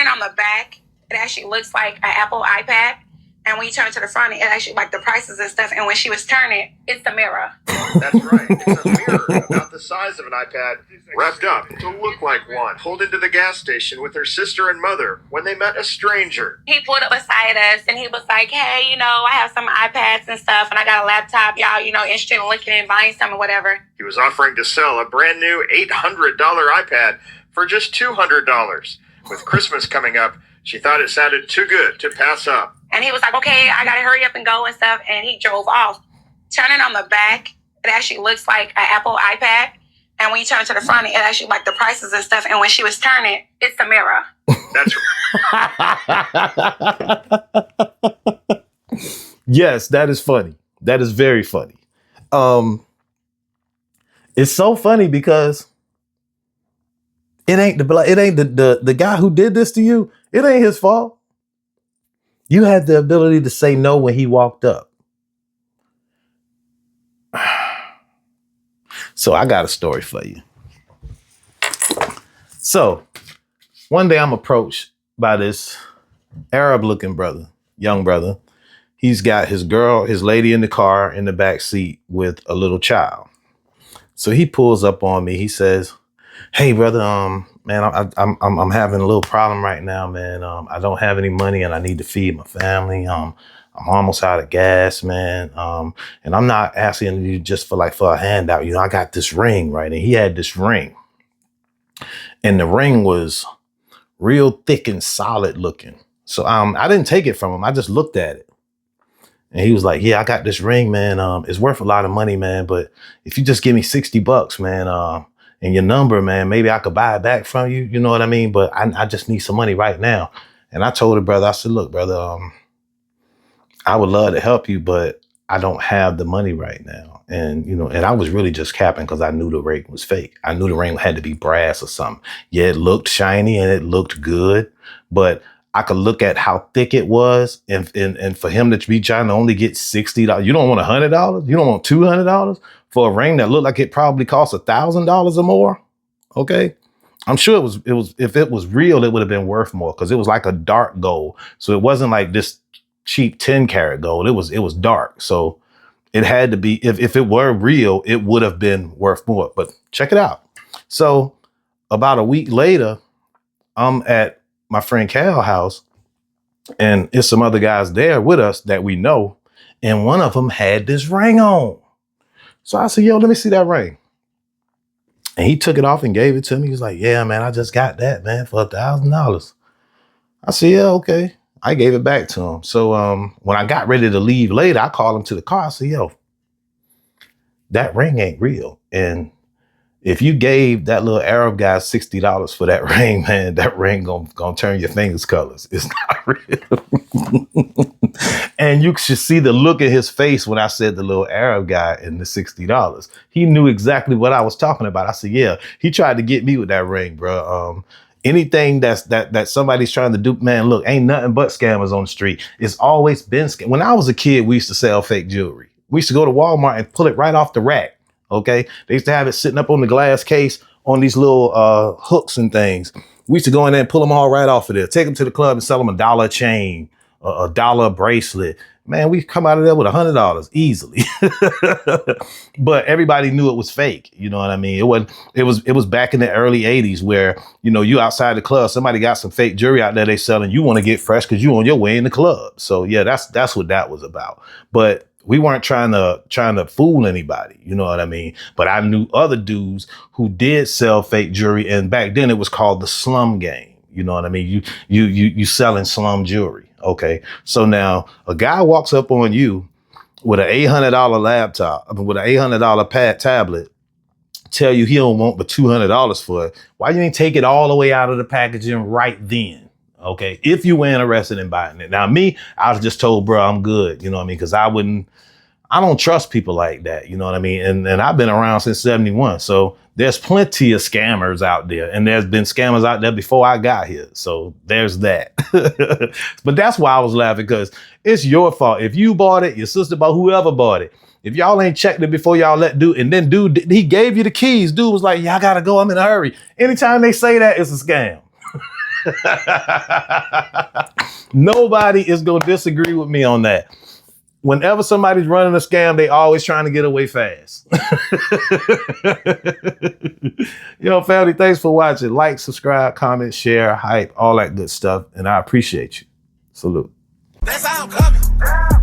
turn it on the back, it actually looks like an Apple iPad. And when you turn it to the front, it actually like the prices and stuff. And when she was turning, it's the mirror. That's right. It's a mirror about the size of an iPad, wrapped up to look like one, pulled into the gas station with her sister and mother when they met a stranger. He pulled up beside us and he was like, hey, I have some iPads and stuff and I got a laptop. Y'all, interested in looking and buying some or whatever. He was offering to sell a brand new $800 iPad for just $200. With Christmas coming up, she thought it sounded too good to pass up. And he was like, okay, I got to hurry up and go and stuff. And he drove off. Turning on the back, it actually looks like an Apple iPad. And when you turn it to the front, it actually like the prices and stuff. And when she was turning, it's the mirror. That's right. Yes, that is funny. That is very funny. It's so funny because it ain't the guy who did this to you. It ain't his fault. You had the ability to say no when he walked up. So I got a story for you. So one day I'm approached by this Arab looking brother, young brother. He's got his lady in the car in the back seat with a little child. So he pulls up on me. He says, hey brother, man, I'm having a little problem right now, man. I don't have any money and I need to feed my family. I'm almost out of gas, man. And I'm not asking you just for a handout. I got this ring, right? And he had this ring. And the ring was real thick and solid looking. So I didn't take it from him. I just looked at it. And he was like, yeah, I got this ring, man. It's worth a lot of money, man. But if you just give me $60, man, and your number, man, maybe I could buy it back from you. You know what I mean? But I just need some money right now. And I told the brother, I said, look, brother, I would love to help you, but I don't have the money right now. And, and I was really just capping because I knew the ring was fake. I knew the ring had to be brass or something. Yeah, it looked shiny and it looked good, but I could look at how thick it was. And for him to be trying to only get $60, you don't want $100? You don't want $200 for a ring that looked like it probably cost $1,000 or more? Okay. I'm sure it was, if it was real, it would have been worth more because it was like a dark gold. So it wasn't like this cheap 10 karat gold. It was dark. So it had to be, if it were real, it would have been worth more. But check it out. So about a week later, I'm at my friend Cal's house and it's some other guys there with us that we know. And one of them had this ring on. So I said, yo, let me see that ring. And he took it off and gave it to me. He was like, yeah, man, I just got that, man, for $1,000. I said, yeah, okay. I gave it back to him. So when I got ready to leave later, I called him to the car. I said, yo, that ring ain't real. And if you gave that little Arab guy $60 for that ring, man, that ring gonna turn your fingers colors. It's not real. And you should see the look in his face when I said the little Arab guy and the $60. He knew exactly what I was talking about. I said, yeah, he tried to get me with that ring, bro. Anything that somebody's trying to do, man, look, ain't nothing but scammers on the street. It's always been when I was a kid, we used to sell fake jewelry. We used to go to Walmart and pull it right off the rack. Okay. They used to have it sitting up on the glass case on these little hooks and things. We used to go in there and pull them all right off of there, take them to the club and sell them $1 chain, a $1 bracelet. Man, we come out of there with $100 easily. But everybody knew it was fake. You know what I mean? It was back in the early 80s where, you outside the club, somebody got some fake jewelry out there they selling. You want to get fresh because you on your way in the club. So yeah, that's what that was about. But we weren't trying to fool anybody. You know what I mean? But I knew other dudes who did sell fake jewelry. And back then it was called the slum game. You know what I mean? You selling slum jewelry. Okay. So now a guy walks up on you with an $800 laptop, with an $800 tablet, tell you he don't want but $200 for it. Why you ain't take it all the way out of the packaging right then? Okay. If you were interested in buying it. Now me, I was just told, bro, I'm good. You know what I mean? Cause I don't trust people like that. You know what I mean? And I've been around since 71. So there's plenty of scammers out there, and there's been scammers out there before I got here. So there's that. But that's why I was laughing, because it's your fault. If you bought it, your sister bought, whoever bought it. If y'all ain't checked it before y'all let dude, and then dude, he gave you the keys. Dude was like, yeah, I gotta go. I'm in a hurry. Anytime they say that, it's a scam. Nobody is going to disagree with me on that. Whenever somebody's running a scam, they always trying to get away fast. Yo, family, thanks for watching. Like, subscribe, comment, share, hype, all that good stuff. And I appreciate you. Salute. That's how I'm coming.